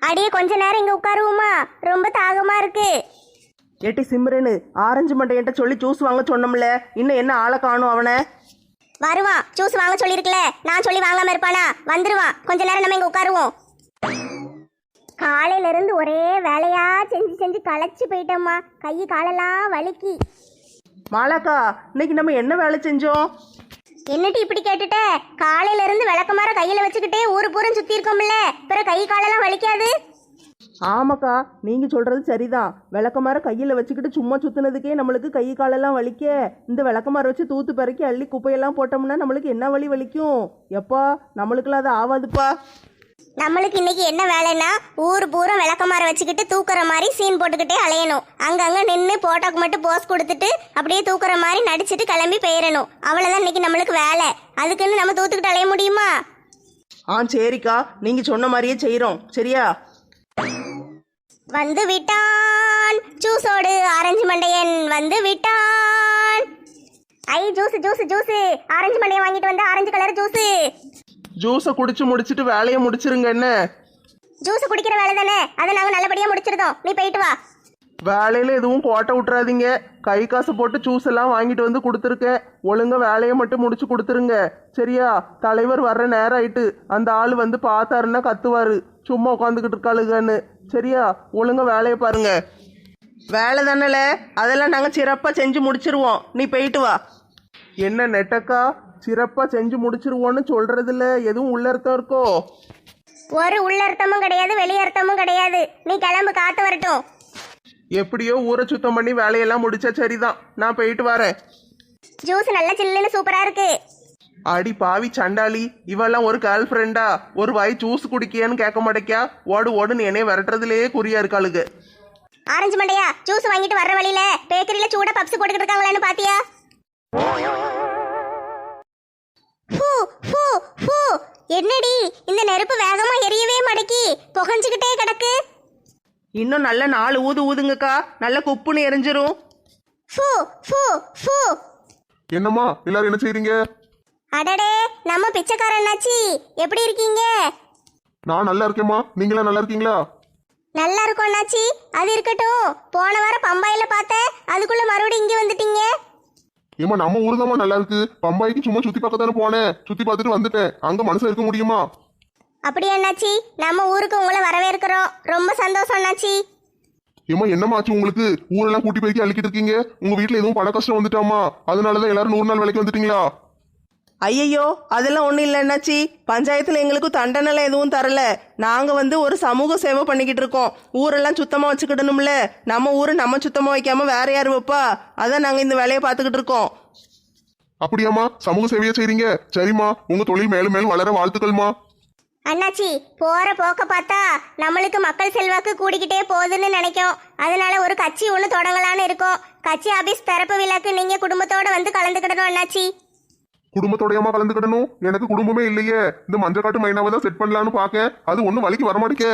அடியே கொஞ்ச நேரம் இங்க உட்காருவோமா? ரொம்ப தாகமா இருக்கு. ஏட்டி சிம்ரனு, ஆரஞ்சு மண்டையன்ட்ட சொல்லி ஜூஸ் வாங்க சொன்னோம்ல, இன்னும் என்ன ஆளை காணும் அவனை? வருவான், ஜூஸ் வாங்க சொல்லியிருக்கல. நான் சொல்லி வாங்காம இருப்பானா? வந்துருவான். கொஞ்ச நேரம் நம்ம இங்க உட்காருவோம். காலையில இருந்து ஒரே வேலையா செஞ்சு செஞ்சு களைச்சு போயிட்டோம்மா. கை காலெல்லாம் வலிக்கி. மாலாக்கா, இன்னைக்கு நம்ம என்ன வேலை செஞ்சோம்? என்னட்டு இப்படி கேட்டுட்ட? காலையில இருந்து விளக்கமாற கையில வச்சுக்கிட்டே ஊரு பூரம் சுத்தி இருக்கோம்ல, பிறகு கை காலெல்லாம் வலிக்காது? ஆமாக்கா, நீங்க சொல்றது சரிதான். விளக்கமாற கையில வச்சுக்கிட்டு சும்மா சுத்தினதுக்கே நம்மளுக்கு கை காலெல்லாம் வலிக்க. இந்த விளக்கமாற வச்சு தூத்து பறக்கி அள்ளி குப்பையெல்லாம் போட்டோம்னா நம்மளுக்கு என்ன வலி வலிக்கும்? எப்பா, நம்மளுக்குலாம் அது ஆவாதுப்பா. நம்மளுக்கு இன்னைக்கு என்ன வேலைன்னா, ஊர் பூரம் விளக்கமாற வச்சுக்கிட்டு தூக்குற மாதிரி சீன் போட்டுக்கிட்டே அலையணும். அங்கங்க நின்று போட்டோக்கு மட்டும் போஸ் கொடுத்துட்டு அப்படியே தூக்குற மாதிரி நடிச்சிட்டு கிளம்பி போயிடணும். அவ்வளவுதான் இன்னைக்கு நம்மளுக்கு வேலை. அதுக்குன்னு நம்ம தூத்துக்கிட்டு அலைய முடியுமா? சரிக்கா, நீங்க சொன்ன மாதிரியே செய்யறோம். சரியா? வந்து விட்டான் ஜூஸோடு ஆரஞ்சு மண்டையன், வந்து விட்டான். ஐ ஜூஸ் ஜூஸ் ஜூஸ், ஆரஞ்சு மண்டையன் வாங்கிட்டு வந்த ஆரஞ்சு கலர் ஜூஸ். ஜூஸை குடிச்சு முடிச்சிட்டு வேலையை முடிச்சிருங்க. என்ன ஜூஸ் குடிக்கிற வேலை தானே, அதை நாங்க நல்லபடியா முடிச்சிருந்தோம். நீ போயிட்டு வா. வேலையில எதுவும் கோட்டை விட்டுறாதீங்க. கை காசு போட்டு ஜூஸ் எல்லாம் வாங்கிட்டு வந்து கொடுத்துருக்கேன். ஒழுங்கா வேலையை மட்டும் முடிச்சு கொடுத்துருங்க. சரியா? தலைவர் வர்ற நேரம் ஆயிட்டு. அந்த ஆள் வந்து பார்த்தாருன்னா கத்துவாரு, சும்மா உட்காந்துக்கிட்டு இருக்காளுங்கன்னு. சரியா? ஒழுங்கா வேலையை பாருங்க. வேலை தானல, அதெல்லாம் நாங்கள் சிறப்பாக செஞ்சு முடிச்சிருவோம். நீ போயிட்டு வா. என்ன நெட்டக்கா, சிறப்பாக செஞ்சு முடிச்சிருவோன்னு சொல்றதுல எதுவும் உள்ளர்த்தம் இருக்கோ? ஒரு உள்ளர்த்தமும் கிடையாது, வெளியர்த்தமும் கிடையாது. நீ கிளம்பு, காத்து வரட்டும். எப்படியோ ஊரை சுத்தம் பண்ணி வேலையெல்லாம் முடிச்சா சரிதான். நான் போயிட்டு வரேன். ஜூஸ் நல்ல சில்லுன்னு சூப்பரா இருக்கு. அடி பாவி சண்டாளி, இவெல்லாம் ஒரு கேர்ள் ஃப்ரெண்டா? ஒரு வாய் ஜூஸ் குடிக்கியான்னு கேட்க மாட்டேக்கா? ஓடு ஓடுன்னு என்னைய விரட்டுறதுலேயே குறியா இருக்காளுங்க. ஆரஞ்சு மண்டையா, ஜூஸ் வாங்கிட்டு வர்ற வழியில பேக்கரியில சூடா பப்ஸ் போட்டுக்கிட்டு இருக்காங்களான்னு பாத்தியா? என்னடி இந்த நெருப்பு வேகமா எரியவே மடக்கி புகஞ்சுக்கிட்டே கிடக்கு. இன்னும் நல்ல 4 ஊது ஊதுங்கக்கா, நல்ல குப்புன்னு எரிஞ்சிரும். என்னம்மா எல்லாரும் என்ன செய்றீங்க? அடடே, நம்ம பிச்சைக்காரனாச்சி, எப்படி இருக்கீங்க? நான் நல்லா இருக்கேம்மா, நீங்களா நல்லா இருக்கீங்களா? நல்லா இருக்கும் அண்ணாச்சி. அது இருக்கட்டும், போன வாரம் பம்பாயில பார்த்தேன், அதுக்குள்ள மறுபடியும் இங்க வந்துட்டீங்க. ஏமா நம்ம ஊரு தாம்மா நல்லா இருக்கு. பம்பாய்க்கு சும்மா சுத்தி பார்க்க தானே போனேன், சுத்தி பார்த்துட்டு வந்துட்டேன். அங்க மனசு இருக்க முடியுமா? அப்படியே அண்ணாச்சி, நம்ம ஊருக்கு உங்களை வரவேற்கிறோம். ரொம்ப சந்தோஷம் அண்ணாச்சி. ஏமா என்னமாச்சு உங்களுக்கு? ஊரெல்லாம் கூட்டி போய்க்கு அள்ளிக்கிட்டு இருக்கீங்க. உங்க வீட்டுல எதுவும் பண கஷ்டம் வந்துட்டாமா? அதனாலதான் எல்லாரும் 100 நாள் வேலைக்கு வந்துட்டீங்களா? ஐயையோ, அதெல்லாம் ஒன்றும் இல்லை என்னாச்சி. பஞ்சாயத்தில் எங்களுக்கு தண்டனைலாம் எதுவும் தரல. நாங்கள் வந்து ஒரு சமூக சேவை பண்ணிக்கிட்டு இருக்கோம். ஊரெல்லாம் சுத்தமாக வச்சுக்கிடணும்ல. நம்ம ஊரை நம்ம சுத்தமாக வைக்காம வேற யார் வைப்பா? அதான் நாங்கள் இந்த வேலையை பார்த்துக்கிட்டு இருக்கோம். அப்படியாம்மா, சமூக சேவையா செய்றீங்க? சரிம்மா, உங்க தொழில் மேலும் மேலும் வளர வாழ்த்துக்கள்மா. அண்ணாச்சி, போற போக்க பார்த்தா நம்மளுக்கு மக்கள் செல்வாக்கு கூடிக்கிட்டே போகுதுன்னு நினைக்கும். அதனால ஒரு கட்சி ஒன்று தொடங்கலான்னு இருக்கோம். கட்சி ஆபீஸ் திறப்பு விழாக்கு நீங்க குடும்பத்தோட வந்து கலந்துக்கிடணும் அண்ணாச்சி. குடும்பத்தோடையமா கலந்துக்கிடணும்? எனக்கு குடும்பமே இல்லையே. இந்த மஞ்சள் காட்டு மைனாவை தான் செட் பண்ணலான்னு பாக்க, அது ஒன்னும் வலிக்கு வரமாட்டேங்க.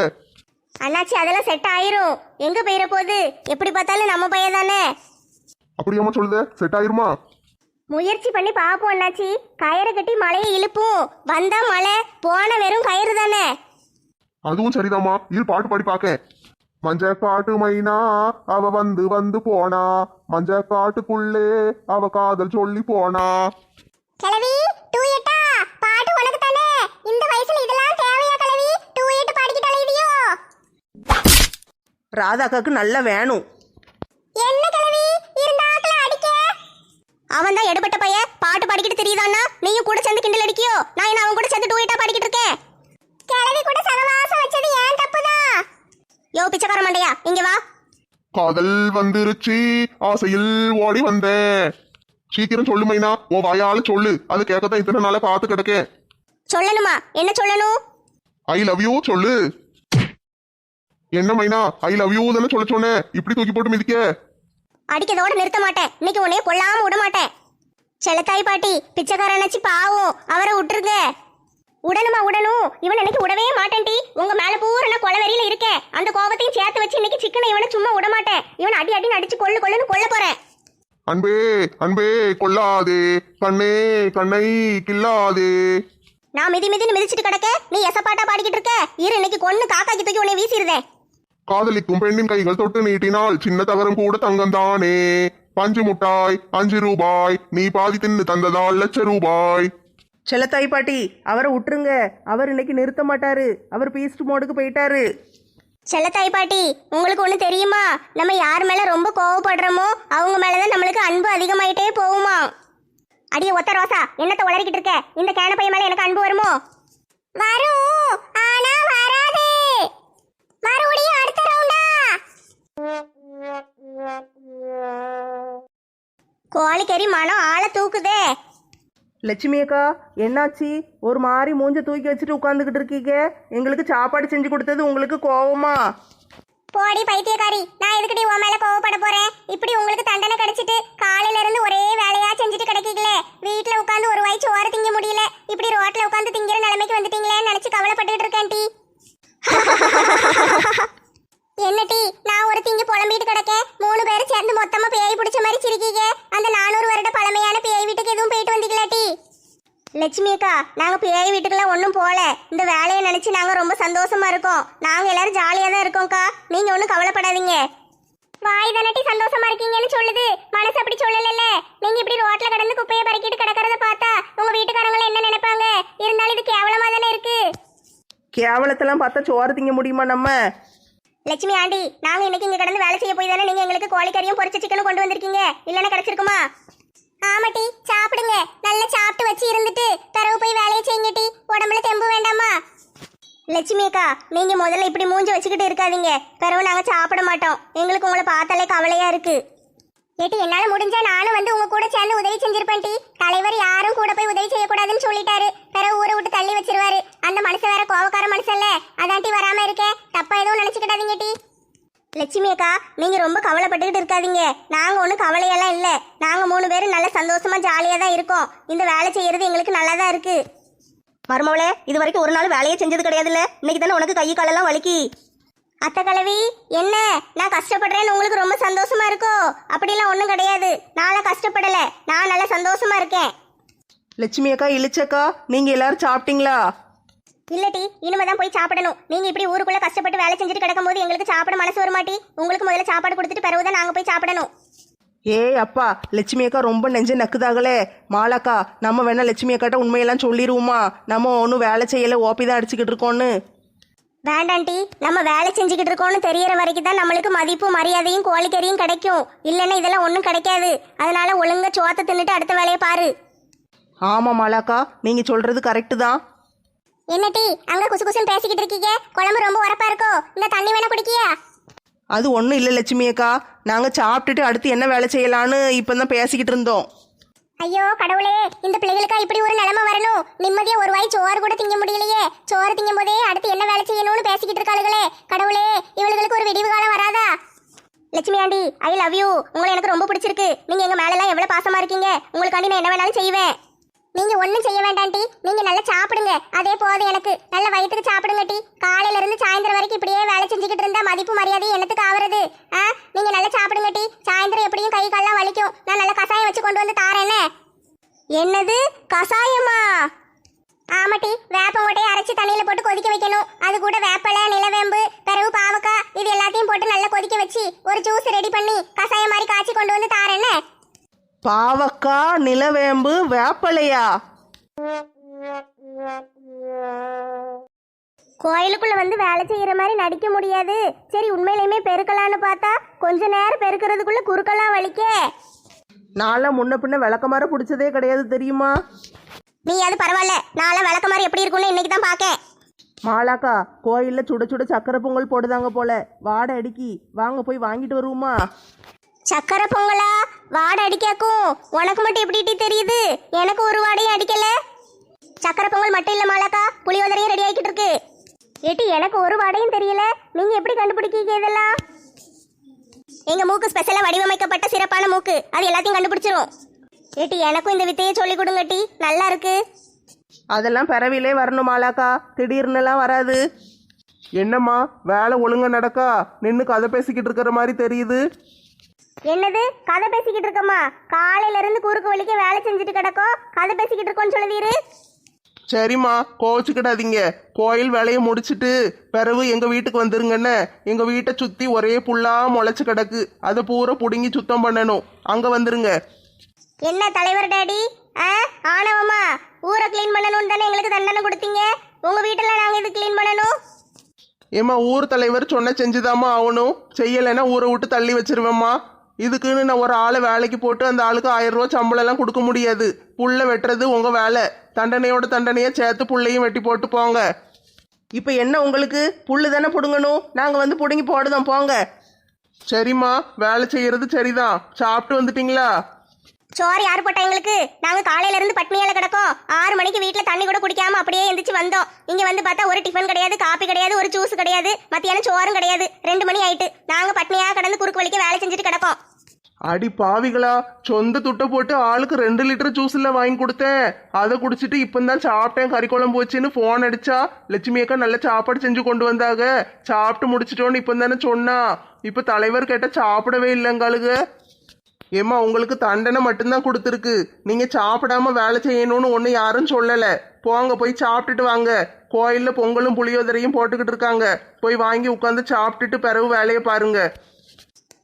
அண்ணாச்சி, அதெல்லாம் செட் ஆயிரும். எங்க போயிட போகுது? எப்படி பார்த்தாலும் நம்ம பையன் தானே. அப்படியாமா சொல்லுத? செட் ஆயிருமா? முயற்சி பண்ணி பாப்போம் அண்ணாச்சி. கயிறு கட்டி மலையை இழுப்போம். வந்தா மலை, போன வெறும் கயிறு தானே. அதுவும் சரிதாம்மா. இது பாட்டு பாடி பாக்க. மஞ்ச காட்டு மைனா அவ வந்து வந்து போனா, மஞ்ச காட்டுக்குள்ளே அவ காதல் சொல்லி போனா. கிழவி டூயட்டா, பாட்டு உனக்கு தானே. இந்த வயசுல இதெல்லாம் தேவையா கிழவி? டூயட் பாடிக்கிட்டு அலையுதியோ? ராதாக்காக்கு நல்லா வேணும். என்ன கிழவி இருந்தாக்கல அடிக்க? அவன் தான் எடுபட்ட பையன், பாட்டு பாடிக்கிட்டு தெரியுதான்னா நீயும் கூட சேர்ந்து கிண்டல் அடிக்கியோ? நான் என்ன அவன் கூட சேர்ந்து டூயட்டா பாடிக்கிட்டு இருக்கேன்? கிழவி கூட சகவாசம் வச்சது ஏன் தப்புதான். யோ பிச்சைக்கார மண்டையா, இங்க வா. காதல் வந்துருச்சு, ஆசையில் ஓடி வந்தேன். சீக்கிரம் சொல்லு மைனா, உன் வாயால சொல்லு. அது கேட்கத்தான் இத்தனை நாளா பார்த்து கிடக்கேன். சொல்லணுமா? என்ன சொல்லணும்? ஐ லவ் யூ சொல்லு. என்ன மைனா, ஐ லவ் யூ தானே சொல்ல சொன்னேன், இப்படி தூக்கி போட்டு மிதிக்க? அடிக்கதோட நிறுத்த மாட்டேன். இன்னைக்கு உன்னைய கொல்லாம விட மாட்டேன். செல்லத்தாய் பாட்டி, பிச்சைக்காரனாச்சி பாவம், அவரை விட்டுருங்க. உடனுமா உடனும்? இவன் இன்னைக்கு விடவே மாட்டேன்டி. உங்க மேல பூரா கொலவெறியில இருக்கேன். அந்த கோபத்தையும் சேர்த்து வச்சு இன்னைக்கு சிக்கனை இவனை சும்மா விட மாட்டேன். இவன் அடி அடி அடிச்சு கொல்லுன்னு கொல்ல போறேன். அன்பே அன்பே கொல்லாதே, கண்ணே கண்ணை கில்லாதே. நான் மிதி மிதின்னு மிதிச்சிட்டு கிடக்க நீ எசப்பாட்டா பாடிக்கிட்டு இருக்க. இரு இன்னைக்கு கொன்னு காக்காக்கி தூக்கி உன்னை வீசிடுதேன். காதலிக்கும் பெண்ணின் கைகள் தொட்டு நீட்டினால் சின்ன தகரம் கூட தங்கம்தானே. பஞ்சு முட்டாய் 5 ரூபாய், நீ பாதி தின்னு தந்ததால் ₹1,00,000. செல்லத்தாய் பாட்டி அவரை விட்டுருங்க. அவர் இன்னைக்கு நிறுத்த மாட்டாரு. அவர் பீஸ்ட் மோடுக்கு போயிட்டாரு. செல்லத்தாய் பாட்டி உங்களுக்கு ஒண்ணு தெரியுமா? நம்ம யார் மேல ரொம்ப கோவப்படுறோமோ அவங்க மேலதான் நம்மளுக்கு அன்பு அதிகமாயிட்டே போகுமா. அடியே ஒத்த ரோசா என்னத்த உளறிக்கிட்டு இருக்க? இந்த கேன பையன் மேல எனக்கு அன்பு வருமோ? வரும், ஆனா வராது. மறுபடியும் அடுத்த ரவுண்டா. கோழிக்கறி மனம் ஆளை தூக்குதே. லட்சுமி அக்கா என்னாச்சு? ஒரு மாதிரி மூஞ்ச தூக்கி வச்சுட்டு உட்காந்துக்கிட்டு இருக்கீங்க. எங்களுக்கு சாப்பாடு செஞ்சு கொடுத்தது உங்களுக்கு கோவமா? போடி பைத்தியக்காரி, நான் எதுக்கிட்டே உன் மேல கோவப்பட போறேன்? இப்படி உங்களுக்கு தண்டனை கிடைச்சிட்டு காலையில இருந்து ஒரே வேலையா செஞ்சுட்டு கிடைக்கீங்களே. வீட்டுல உட்காந்து ஒரு வாய் சோறு திங்க முடியல, இப்படி ரோட்ல உட்காந்து திங்கிற நிலைமைக்கு வந்துட்டீங்களேன்னு நினைச்சு கவலைப்பட்டுட்டு இருக்கேன் டி. என்ன டி, நான் ஒரு திங்கி புலம்பிட்டு கிடக்கேன். 3 பேரும் சேர்ந்து மொத்தமா பேய் பிடிச்ச மாதிரி சிரிக்கீங்க. அந்த 400 வருட பழமையான பேய் வீட்டுக்கு எதுவும் போயிட்டு வந்தீங்களா டி? லட்சுமி அக்கா நாங்க பேய் வீட்டுக்குலாம் ஒன்றும் போல. இந்த வேலையை நினைச்சு நாங்க ரொம்ப சந்தோஷமா இருக்கோம். நாங்க எல்லாரும் ஜாலியா தான் இருக்கோம்க்கா. நீங்க ஒன்றும் கவலைப்படாதீங்க. வாய் தானட்டி சந்தோஷமா இருக்கீங்கன்னு சொல்லுது, மனசு அப்படி சொல்லல. நீங்க இப்படி ரோட்ல கடந்து குப்பையை பறக்கிட்டு கிடக்கிறத பார்த்தா உங்க வீட்டுக்காரங்களை என்ன நினைப்பாங்க? இருந்தாலும் இது கேவலமா தானே இருக்கு. கேவலத்தெல்லாம் பார்த்தா சோறு திங்க முடியுமா நம்ம? லட்சுமி ஆண்டி நாங்க இன்னைக்கு இங்க கடந்து வேலை செய்ய போய் தானே நீங்க எங்களுக்கு கோழிக்கறியும் பொரிச்ச சிக்கனும் கொண்டு வந்திருக்கீங்க. இல்லைன்னா கிடைச்சிருக்குமா? ஆமாட்டி சாப்பிடுங்க. நல்லா சாப்பிட்டு வச்சு இருந்துட்டு பிறகு போய் வேலையை செய்யுங்க டி. உடம்புல தெம்பு வேண்டாமா? லட்சுமி அக்கா நீங்க முதல்ல இப்படி மூஞ்சி வச்சுக்கிட்டு இருக்காதீங்க. பிறகு நாங்க சாப்பிட மாட்டோம். எங்களுக்கு உங்களை பார்த்தாலே கவலையா இருக்கு. ஏட்டி என்னால முடிஞ்சா நானும் வந்து உங்க கூட சேர்ந்து உதவி செஞ்சிருப்பேன் டி. தலைவர் யாரும் கூட போய் உதவி செய்யக்கூடாதுன்னு சொல்லிட்டாரு. பிறகு ஊரை விட்டு தள்ளி வச்சிருவாரு. அந்த மனுஷன் வேற கோவக்கார மனுஷன்ல, அதான்ட்டி வராம இருக்கேன். தப்பா எதுவும் நினைச்சுக்கிட்டாதீங்க டி. லட்சுமி அக்கா நீங்க ரொம்ப கவலைப்பட்டுக்கிட்டு இருக்காதீங்க. நாங்க ஒன்றும் கவலையெல்லாம் இல்லை. நாங்க 3 பேரும் நல்ல சந்தோஷமா ஜாலியா தான் இருக்கோம். இந்த வேலை செய்யறது எங்களுக்கு நல்லா தான் இருக்கு. மருமவளே இது வரைக்கும் ஒரு நாள் வேலையே செஞ்சது கிடையாதுல்ல. இன்னைக்கு தானே உனக்கு கை காலெல்லாம் வலிக்கி. அத்தை கலவி என்ன நான் கஷ்டப்படுறேன்னு உங்களுக்கு ரொம்ப சந்தோஷமா இருக்கோ? அப்படிலாம் ஒன்றும் கிடையாது. நான்லாம் கஷ்டப்படல. நான் நல்லா சந்தோஷமா இருக்கேன். லட்சுமி அக்கா இழிச்சக்கா நீங்க எல்லாரும் சாப்பிட்டீங்களா? இல்லட்டி இனிமேதான் போய் சாப்பிடணும். நீங்க இப்படி ஊருக்குள்ள கஷ்டப்பட்டு வேலை செஞ்சுட்டு கிடக்கும் போது எங்களுக்கு சாப்பிட மனசு வருமாட்டி. உங்களுக்கு முதல்ல சாப்பாடு கொடுத்துட்டு பிறகுதான் நாங்க போய் சாப்பிடணும். ஏய் அப்பா லட்சுமி அக்கா ரொம்ப நெஞ்ச நக்குதாங்களே. மாலாக்கா நம்ம வேணா லட்சுமி அக்காட்ட உண்மையெல்லாம் சொல்லிடுவோமா? நம்ம ஒன்றும் வேலை செய்யல, ஓப்பி தான் அடிச்சுக்கிட்டு இருக்கோன்னு. வேண்டாண்டி, நம்ம வேலை செஞ்சுக்கிட்டு இருக்கோம்னு தெரியற வரைக்கும் தான் நம்மளுக்கு மதிப்பு மரியாதையும் கோழிக்கறியும் கிடைக்கும். இல்லைன்னா இதெல்லாம் ஒன்றும் கிடைக்காது. அதனால ஒழுங்கா சோத்தை தின்னுட்டு அடுத்த வேலையை பாரு. ஆமாம் மாலாக்கா நீங்க சொல்றது கரெக்டு தான். என்னட்டி அங்க குசு குசுன்னு பேசிக்கிட்டு இருக்கீங்க? குழம்பு ரொம்ப உரப்பா இருக்கோ? இந்த தண்ணி வேணா குடிக்கியா? அது ஒன்றும் இல்லை லட்சுமி அக்கா, நாங்கள் சாப்பிட்டுட்டு அடுத்து என்ன வேலை செய்யலான்னு இப்போ தான் பேசிக்கிட்டு இருந்தோம். ஐயோ கடவுளே, இந்த பிள்ளைகளுக்கா இப்படி ஒரு நிலைமை வரணும்? நிம்மதியா ஒரு வாய் சோறு கூட திங்க முடியலையே. சோறு திங்கும் போதே அடுத்து என்ன வேலை செய்யணும்னு பேசிக்கிட்டு இருக்காளுகளே. கடவுளே இவளுகளுக்கு ஒரு விடிவு காலம் வராதா? Lakshmi aunty I love you. உங்களை எனக்கு ரொம்ப பிடிச்சிருக்கு. நீங்க எங்க மேல எல்லாம் எவ்வளவு பாசமா இருக்கீங்க. உங்களுக்காண்டி நான் என்ன வேணாலும் செய்வேன். நீங்க ஒண்ணும் செய்ய வேண்டாம் டி. நீங்க நல்லா சாப்பிடுங்க, அதே போதும் எனக்கு. நல்ல வயிற்றுக்கு சாப்பிடுங்க டி. காலையில இருந்து சாயந்தரம் வரைக்கும் இப்படியே வேலை செஞ்சுக்கிட்டு இருந்தா மதிப்பு மரியாதை என்னத்துக்கு ஆவறது? நீங்க நல்லா சாப்பிடுங்க டி. சாயந்தரம் எப்படியும் கை கால்லாம் வலிக்கும். நான் நல்ல கசாயம் வச்சு கொண்டு வந்து தாரேன்னு. என்னது கசாயமா? ஆமாட்டி, வேப்பங்கொட்டையை அரைச்சி தண்ணியில போட்டு கொதிக்க வைக்கணும். அது கூட வேப்பலை, நிலவேம்பு, பிறகு பாவக்காய் இது எல்லாத்தையும் போட்டு நல்லா கொதிக்க வச்சு ஒரு ஜூஸ் ரெடி பண்ணி கசாயம் மாதிரி காய்ச்சி கொண்டு வந்து தாரேன்னு. பாவக்கா, நிலவேம்பு, வேப்பலையா? கோயிலுக்குள்ள வந்து வேலை செய்யற மாதிரி நடிக்க முடியாது. சரி உண்மையிலுமே பெருக்கலான்னு பார்த்தா கொஞ்ச நேரம் பெருக்கிறதுக்குள்ள குறுக்கெல்லாம் வலிக்க. நான்லாம் முன்ன பின்ன விளக்கமாற பிடிச்சதே கிடையாது தெரியுமா? நீ அது பரவாயில்ல. நான்லாம் விளக்க மாதிரி எப்படி இருக்கும்னு இன்னைக்கு தான் பார்க்கேன். மாலாக்கா கோயிலில் சுட சுட சக்கரை பொங்கல் போடுதாங்க போல. வாடை அடிக்கி, வாங்க போய் வாங்கிட்டு வருவோமா? சக்கரை பொங்கலா? வாடை அடிக்காக்கும். உனக்கு மட்டும் எப்படி தெரியுது? எனக்கு ஒரு வாடையும் அடிக்கல. சக்கரை பொங்கல் மட்டும் இல்ல மாலாக்கா, புளியோதரையும் ரெடி ஆகிட்டு இருக்கு. ஏட்டி எனக்கு ஒரு வாடையும் தெரியல. நீங்க எப்படி கண்டுபிடிக்கீங்க இதெல்லாம்? எங்க மூக்கு ஸ்பெஷலா வடிவமைக்கப்பட்ட சிறப்பான மூக்கு, அது எல்லாத்தையும் கண்டுபிடிச்சிரும். ஏட்டி எனக்கும் இந்த வித்தையை சொல்லி கொடுங்க டி, நல்லா இருக்கு. அதெல்லாம் பிறவிலே வரணும் மாலாக்கா, திடீர்னுலாம் வராது. என்னம்மா வேலை ஒழுங்கா நடக்கா? நின்று கதை பேசிக்கிட்டு இருக்கிற மாதிரி தெரியுது. என்னது கதை பேசிக்கிட்டு இருக்கோமா? காலையில இருந்து குறுக்கு வலிக்க வேலை செஞ்சுட்டு கிடக்கோம், கதை பேசிக்கிட்டு இருக்கோன்னு சொல்லுவீரு. சரிம்மா, கோவச்சுக்கிடாதீங்க. கோயில் வேலையை முடிச்சிட்டு பிறகு எங்க வீட்டுக்கு வந்துருங்கண்ணே. எங்க வீட்டை சுத்தி ஒரே புல்லா முளைச்சு கிடக்கு, அதை பூரா புடுங்கி சுத்தம் பண்ணணும். அங்க வந்துருங்க. என்ன தலைவர் டாடி, ஆனவமா ஊரை க்ளீன் பண்ணணும்னு தானே எங்களுக்கு தண்டனை கொடுத்தீங்க. உங்க வீட்டில் நாங்க இது க்ளீன் பண்ணணும். ஏம்மா, ஊர் தலைவர் சொன்ன செஞ்சுதாம்மா ஆகணும். செய்யலைன்னா ஊரை விட்டு தள்ளி வச்சிருவேம்மா. இதுக்குன்னு நான் ஒரு ஆளை வேலைக்கு போட்டு அந்த ஆளுக்கு 1000 ரூபா சம்பளம் எல்லாம் கொடுக்க முடியாது. புல்ல வெட்டுறது உங்க வேலை. தண்டனையோட தண்டனையை சேர்த்து புள்ளையும் வெட்டி போட்டு போங்க. இப்போ என்ன உங்களுக்கு புல்லு தானே பிடுங்கணும், நாங்கள் வந்து பிடுங்கி போடுதோம் போங்க. சரிம்மா, வேலை செய்யறது சரிதான். சாப்பிட்டு வந்துட்டீங்களா? சோறு யார் போட்டா எங்களுக்கு? நாங்க காலையில இருந்து பட்னியால கிடக்கோம். 6 மணிக்கு வீட்டுல தண்ணி கூட குடிக்காம அப்படியே எந்திரிச்சு வந்தோம். இங்க வந்து பார்த்தா ஒரு டிஃபன் கிடையாது, காப்பி கிடையாது, ஒரு ஜூஸ் கிடையாது, மத்தியானம் சோறும் கிடையாது. 2 மணி ஆயிட்டு. நாங்க பட்னியா கடந்து குறுக்கு வலிக்க வேலை செஞ்சுட்டு கிடக்கோம். அடி பாவிகளா, சொந்த துட்டை போட்டு ஆளுக்கு 2 லிட்டர் ஜூஸ்ல வாங்கி கொடுத்தேன். அதை குடிச்சிட்டு இப்பந்தான் சாப்பிட்டேன், கறி குழம்பு வச்சுன்னு போன் அடிச்சா. லட்சுமி அக்கா நல்ல சாப்பாடு செஞ்சு கொண்டு வந்தாங்க. சாப்பிட்டு முடிச்சிட்டோன்னு இப்பந்தானே சொன்னா. இப்ப தலைவர் கேட்ட சாப்பிடவே இல்லைங்காளுக. ஏம்மா, உங்களுக்கு தண்டனை மட்டும்தான் கொடுத்துருக்கு. நீங்க சாப்பிடாம வேலை செய்யணும்னு ஒண்ணு யாரும் சொல்லல. போங்க, போய் சாப்பிட்டுட்டு வாங்க. கோயில்ல பொங்கலும் புளியோதரையும் போட்டுக்கிட்டு இருக்காங்க. போய் வாங்கி உட்காந்து சாப்பிட்டுட்டு பிறகு வேலையை பாருங்க.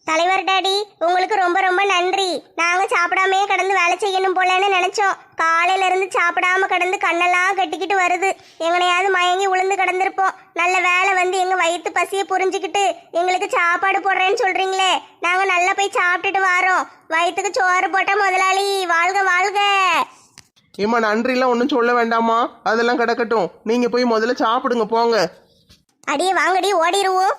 தலைவர் டாடி, உங்களுக்கு ரொம்ப ரொம்ப நன்றி. நாங்க சாப்பிடாமே கடந்து வேலை செய்யணும் போலன்னு நினைச்சோம். காலையில இருந்து சாப்பிடாம கடந்து கண்ணெல்லாம் கட்டிக்கிட்டு வருது. எங்கனையாவது மயங்கி உளுந்து கிடந்திருப்போம். நல்ல வேலை வந்து எங்க வயிற்று பசியை புரிஞ்சுக்கிட்டு எங்களுக்கு சாப்பாடு போடுறேன்னு சொல்றீங்களே. நாங்க நல்லா போய் சாப்பிட்டுட்டு வரோம். வயிற்றுக்கு சோறு போட்ட முதலாளி வாழ்க வாழ்க. ஏம்மா, நன்றிலாம் ஒன்றும் சொல்ல வேண்டாமா, அதெல்லாம் கிடக்கட்டும். நீங்க போய் முதல்ல சாப்பிடுங்க, போங்க. அடியே வாங்கடி, ஓடிடுவோம்.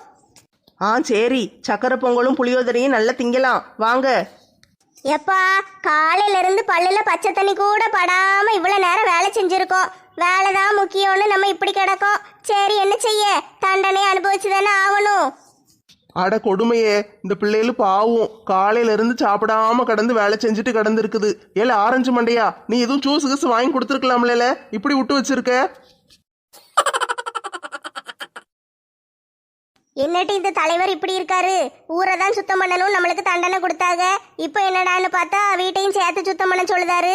சரி, சக்கரை பொங்கலும் புளியோதரையும் நல்லா திங்கலாம் வாங்க. எப்பா, காலையில இருந்து பல்லுல பச்சை தண்ணி கூட படாம இவ்வளவு நேரம் வேலை செஞ்சிருக்கோம். வேலைதான் முக்கியம்னு நம்ம இப்படி கிடக்கோம். சரி, என்ன செய்ய, தண்டனை அனுபவிச்சுதானே ஆகணும். அட கொடுமையே, இந்த பிள்ளைகள் பாவம் காலையில இருந்து சாப்பிடாம கடந்து வேலை செஞ்சுட்டு கடந்து இருக்குது. ஏல ஆரஞ்சு மண்டையா, நீ எதுவும் ஜூஸ் கீஸ் வாங்கி கொடுத்துருக்கலாம்ல, இப்படி விட்டு வச்சிருக்க. என்னட்டு இந்த தலைவர் இப்படி இருக்காரு? ஊரை தான் சுத்தம் பண்ணணும் நம்மளுக்கு தண்டனை கொடுத்தாங்க. இப்போ என்னடான்னு பார்த்தா வீட்டையும் சேர்த்து சுத்தம் பண்ண சொல்லுதாரு.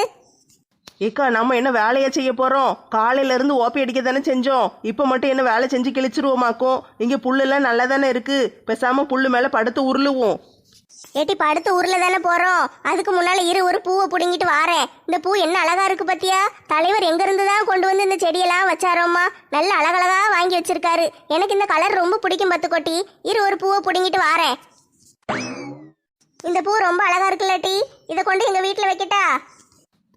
ஏக்கா, நம்ம என்ன வேலையை செய்ய போறோம்? காலையில இருந்து ஓப்பி அடிக்க தானே செஞ்சோம். இப்போ மட்டும் என்ன வேலை செஞ்சு கிழிச்சிருவோமாக்கும்? இங்க புல்லெல்லாம் நல்லா தானே இருக்கு, பேசாம புல்லு மேல படுத்து உருளுவோம். ஏட்டி, படுத்து ஊர்ல தானே போறோம். அதுக்கு முன்னால ஒரு பூவை புடுங்கிட்டு வாரேன். இந்த பூ என்ன அழகா இருக்கு பத்தியா? தலைவர் எங்க இருந்து தான் கொண்டு வந்து இந்த செடியெல்லாம் வச்சாரோமா. நல்ல அழகழகா வாங்கி வச்சிருக்காரு. எனக்கு இந்த கலர் ரொம்ப பிடிக்கும் பத்துக்கொட்டி. ஒரு பூவை புடுங்கிட்டு வாரேன். இந்த பூ ரொம்ப அழகா இருக்குல்லட்டி, இதை கொண்டு எங்க வீட்டுல வைக்கட்டா?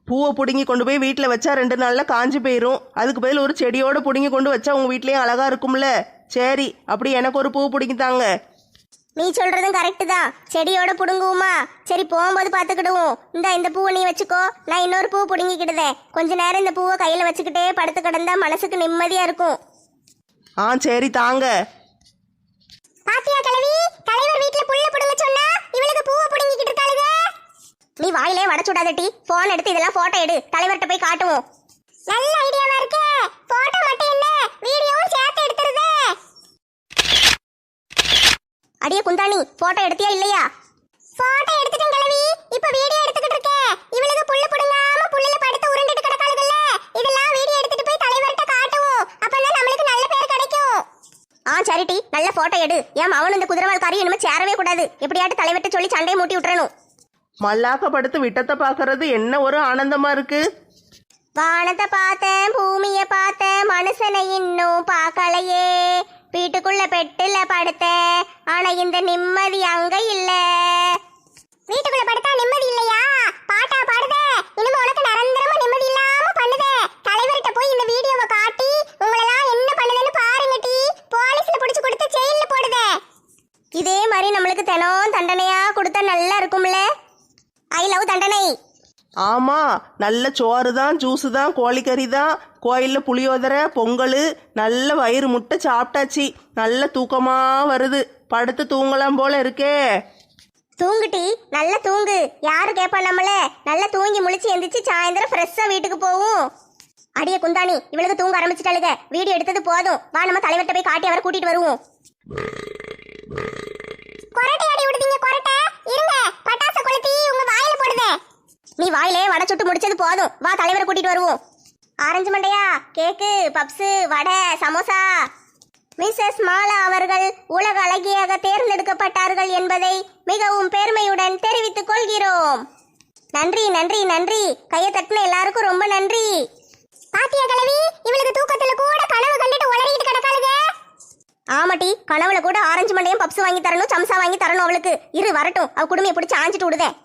பூவை பிடுங்கி கொண்டு போய் வீட்டில் வச்சா 2 நாள்ல காஞ்சி போயிடும். அதுக்கு பதில் ஒரு செடியோட பிடுங்கி கொண்டு வச்சா உங்க வீட்லயும் அழகா இருக்கும்ல. சரி, அப்படி எனக்கு ஒரு பூ பிடிங்கி தாங்க. நீ சொல்றதும் கரெக்டு தான். செடியோட புடுங்குவோமா? சரி, போகும்போது பார்த்துக்கிடுவோம். இந்த பூவை நீ வச்சுக்கோ, நான் இன்னொரு பூ புடுங்கிக்கிடுதேன். கொஞ்ச நேரம் இந்த பூவை கையில வச்சுக்கிட்டே படுத்து கிடந்தா மனசுக்கு நிம்மதியா இருக்கும். சரி தாங்க. பாத்தியா கிழவி, தலைவர் வீட்ல புல்ல புடுங்க சொன்னா இவளுக்கு பூவை புடுங்கிக்கிட்டு இருக்காளுங்க. நீ வாயிலே வடச்சுடாதட்டி. போன் எடுத்து இதெல்லாம் போட்டோ எடு, தலைவர்கிட்ட போய் காட்டுவோம். நல்ல ஐடியாவா இருக்கே. போட்டோ மட்டும் என்ன, வீடியோவும் சேர்த்து எடுத்துருதே. அடியே குந்தாணி, போட்டோ எடுத்தியா இல்லையா? போட்டோ எடுத்துட்டேன் கிழவி. இப்ப வீடியோ எடுத்துக்கிட்டு இருக்கேன். இவளுக்கு புல்லு புடுங்காம புல்லுல படுத்து உருண்டுட்டு கிடக்காளுகல்ல, இதெல்லாம் வீடியோ எடுத்துட்டு போய் தலைவர்கிட்ட காட்டுவோம். அப்பதான் நம்மளுக்கு நல்ல பேர் கிடைக்கும். சரிட்டி, நல்ல போட்டோ எடு. ஏன் அவனு இந்த குதிரவால்காரி இனிமே சேரவே கூடாது. எப்படியாட்டு தலைவர்கிட்ட சொல்லி சண்டையை மூட்டி விட்டுறணும். மல்லாக்க படுத்து விட்டத்தை பாக்குறது என்ன ஒரு ஆனந்தமா இருக்கு. வானத்தை பார்த்தேன், பூமியை பார்த்தேன், மனுஷனை இன்னும் பார்க்கலையே. வீட்டுக்குள்ள பெட்டுல படுத்தேன், ஆனா இந்த நிம்மதி அங்க இல்ல. வீட்டுக்குள்ள படுத்தா நிம்மதி இல்லையா? பாட்டா பாடுதே, இனிமே உனக்கு நிரந்தரமா நிம்மதி இல்லாம பண்ணுதே. தலைவர்கிட்ட போய் இந்த வீடியோவை காட்டி உங்களெல்லாம் என்ன பண்ணுதுன்னு பாருங்க டி. போலீஸ்ல பிடிச்சு கொடுத்து ஜெயில போடுதே. இதே மாதிரி நம்மளுக்கு தினம் தண்டனையா கொடுத்தா நல்லா இருக்கும்ல. ஐ லவ் தண்டனை. ஆமா, நல்ல சோறு தான், ஜூஸு தான், கோழிக்கறி தான், கோயிலில் புளியோதரை, பொங்கல், நல்ல வயிறு முட்டை சாப்பிட்டாச்சு. நல்ல தூக்கமா வருது, படுத்து தூங்கலாம் போல இருக்கே. தூங்குட்டி, நல்லா தூங்கு. யாரு கேட்பா நம்மள? நல்லா தூங்கி முழிச்சு எந்திரிச்சு சாயந்தரம் ஃப்ரெஷ்ஷா வீட்டுக்கு போவோம். அடியே குந்தாணி, இவளுக்கு தூங்க ஆரம்பிச்சிட்டாளுங்க. வீடியோ எடுத்தது போதும், வா நம்ம தலைவர்கிட்ட போய் காட்டி அவரை கூட்டிட்டு வருவோம். கொரட்டை அடி விடுதீங்க, கொரட்டை. இருங்க, பட்டாசு கொளுத்தி உங்க வாயில போடுதே. நீ வாயிலே வடை சுட்டு முடிச்சது போதும், வா தலைவரை கூட்டிட்டு வருவோம். ஆரஞ்சு மண்டையா, கேக்கு, பப்ஸு, வடை, சமோசா. மிஸ்ஸஸ் மாலா அவர்கள் உலக அழகியாக தேர்ந்தெடுக்கப்பட்டார்கள் என்பதை மிகவும் பெருமையுடன் தெரிவித்துக் கொள்கிறோம். நன்றி நன்றி நன்றி. கையை தட்டின எல்லாருக்கும் ரொம்ப நன்றி. பாத்தியா கிழவி, இவளுக்கு தூக்கத்துல கூட கனவு கண்டுட்டு உளறிட்டு கிடக்காளுங்க. ஆமாட்டி, கனவுல கூட ஆரஞ்சு மண்டையும் பப்ஸ் வாங்கி தரணும், சம்சா வாங்கி தரணும் அவளுக்கு. இரு வரட்டும், அவ குடுமையை பிடிச்சி ஆஞ்சிட்டு விடுதேன்.